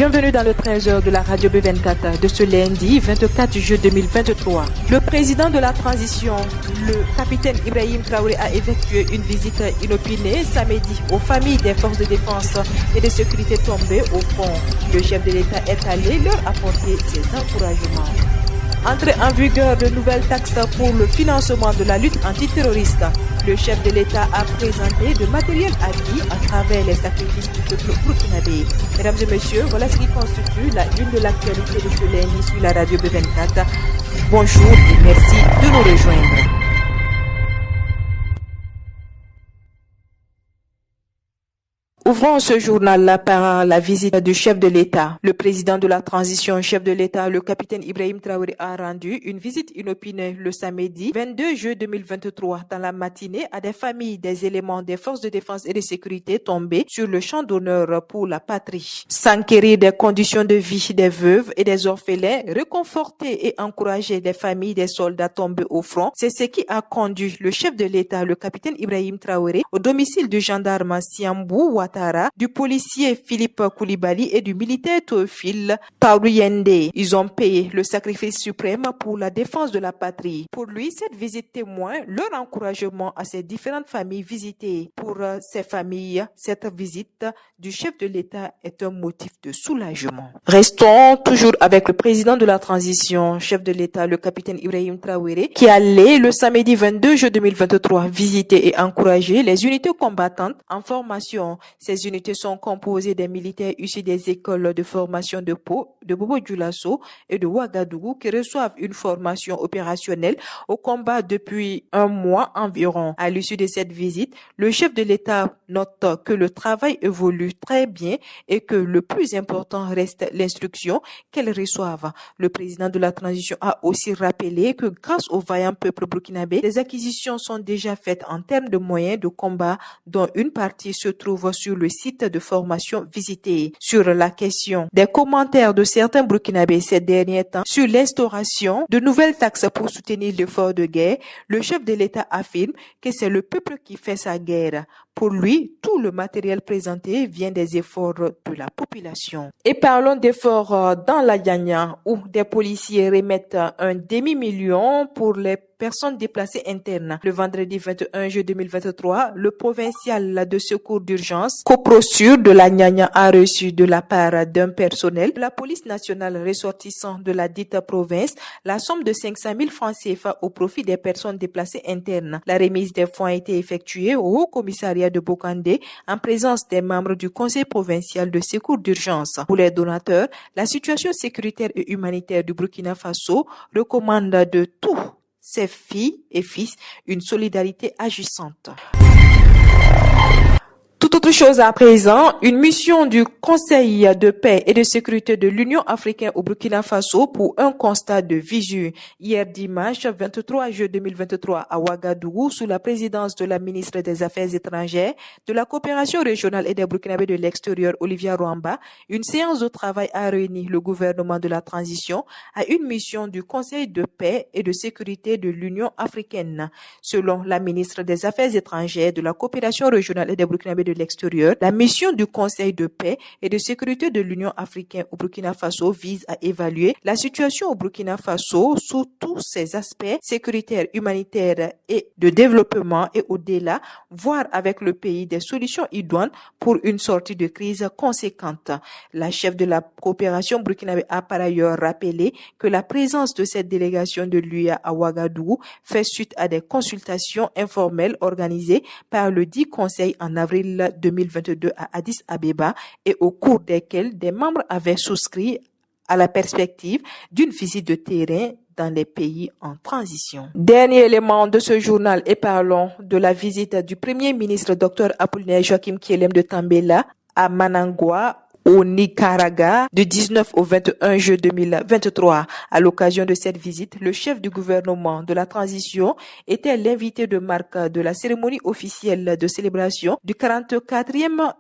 Bienvenue dans le 13h de la radio B24 de ce lundi 24 juillet 2023. Le président de la transition, le capitaine Ibrahim Traoré, a effectué une visite inopinée samedi aux familles des forces de défense et de sécurité tombées au front. Le chef de l'État est allé leur apporter ses encouragements. Entrée en vigueur de nouvelles taxes pour le financement de la lutte antiterroriste. Le chef de l'État a présenté de matériel acquis à travers les sacrifices du peuple burkinabé. Mesdames et messieurs, voilà ce qui constitue la une de l'actualité de ce lundi sur la radio B24. Bonjour et merci de nous rejoindre. Ouvrons ce journal par la visite du chef de l'État. Le président de la transition, chef de l'État, le capitaine Ibrahim Traoré, a rendu une visite inopinée le samedi 22 juillet 2023 dans la matinée à des familles des éléments des forces de défense et de sécurité tombés sur le champ d'honneur pour la patrie. S'enquérir des conditions de vie des veuves et des orphelins, réconforter et encourager les familles des soldats tombés au front, c'est ce qui a conduit le chef de l'État, le capitaine Ibrahim Traoré, au domicile du gendarme Siambou Ouattara, du policier Philippe Koulibaly et du militaire Théophile Taouyende. Ils ont payé le sacrifice suprême pour la défense de la patrie. Pour lui, cette visite témoigne leur encouragement à ces différentes familles visitées. Pour ces familles, cette visite du chef de l'État est un motif de soulagement. Restons toujours avec le président de la transition, chef de l'État, le capitaine Ibrahim Traoré, qui allait le samedi 22 juillet 2023 visiter et encourager les unités combattantes en formation. Ces unités sont composées des militaires issus des écoles de formation de Pau, de Bobo-Dioulasso et de Ouagadougou qui reçoivent une formation opérationnelle au combat depuis un mois environ. À l'issue de cette visite, le chef de l'État note que le travail évolue très bien et que le plus important reste l'instruction qu'elles reçoivent. Le président de la transition a aussi rappelé que grâce au vaillant peuple burkinabé, des acquisitions sont déjà faites en termes de moyens de combat dont une partie se trouve sur le site de formation visité. Sur la question des commentaires de certains burkinabés ces derniers temps sur l'instauration de nouvelles taxes pour soutenir l'effort de guerre, le chef de l'État affirme que c'est le peuple qui fait sa guerre. Pour lui, tout le matériel présenté vient des efforts de la population. Et parlons d'efforts dans la Yanya où des policiers remettent un demi-million pour les personnes déplacées internes. Le vendredi 21 juillet 2023, le provincial de secours d'urgence Coprosur de la Nyanya a reçu de la part d'un personnel de la police nationale ressortissant de la dite province la somme de 500 000 francs CFA au profit des personnes déplacées internes. La remise des fonds a été effectuée au Haut Commissariat de Bokandé en présence des membres du Conseil provincial de secours d'urgence. Pour les donateurs, la situation sécuritaire et humanitaire du Burkina Faso recommande de tous ses filles et fils une solidarité agissante. Toute autre chose à présent, une mission du Conseil de paix et de sécurité de l'Union africaine au Burkina Faso pour un constat de visu. Hier dimanche 23 juillet 2023 à Ouagadougou, sous la présidence de la ministre des Affaires étrangères, de la coopération régionale et des Burkinabés de l'extérieur, Olivia Rwamba, une séance de travail a réuni le gouvernement de la transition à une mission du Conseil de paix et de sécurité de l'Union africaine. Selon la ministre des Affaires étrangères, de la coopération régionale et des Burkinabés de l'extérieur, la mission du Conseil de paix et de sécurité de l'Union africaine au Burkina Faso vise à évaluer la situation au Burkina Faso sous tous ses aspects sécuritaires, humanitaires et de développement et au-delà, voir avec le pays des solutions idoines pour une sortie de crise conséquente. La chef de la coopération burkinabé a par ailleurs rappelé que la présence de cette délégation de l'UA à Ouagadougou fait suite à des consultations informelles organisées par le dit Conseil en avril 2022 à Addis Abeba et au cours desquels des membres avaient souscrit à la perspective d'une visite de terrain dans les pays en transition. Dernier élément de ce journal et parlons de la visite du Premier ministre Dr Apollinaire Joachim Kyelem de Tambela à Managua au Nicaragua du 19 au 21 juillet 2023. À l'occasion de cette visite, le chef du gouvernement de la transition était l'invité de marque de la cérémonie officielle de célébration du 44e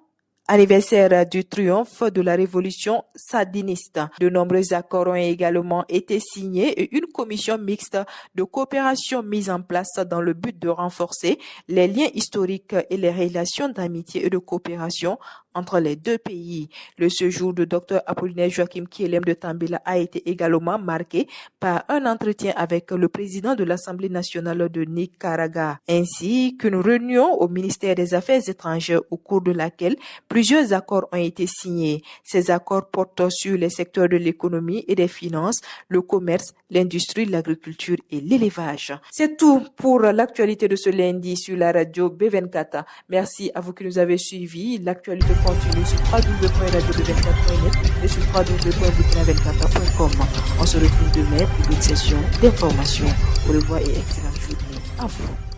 anniversaire du triomphe de la révolution sandiniste. De nombreux accords ont également été signés et une commission mixte de coopération mise en place dans le but de renforcer les liens historiques et les relations d'amitié et de coopération entre les deux pays. Le séjour de Dr Apollinaire Joachim Kielem de Tambela a été également marqué par un entretien avec le président de l'Assemblée nationale de Nicaragua, ainsi qu'une réunion au ministère des Affaires étrangères au cours de laquelle plusieurs accords ont été signés. Ces accords portent sur les secteurs de l'économie et des finances, le commerce, l'industrie, l'agriculture et l'élevage. C'est tout pour l'actualité de ce lundi sur la radio B24. Merci à vous qui nous avez suivis. L'actualité continue sur www.radio24.net et sur www.burkina24.com. On se retrouve demain pour une session d'information. Au revoir et excellente journée à vous.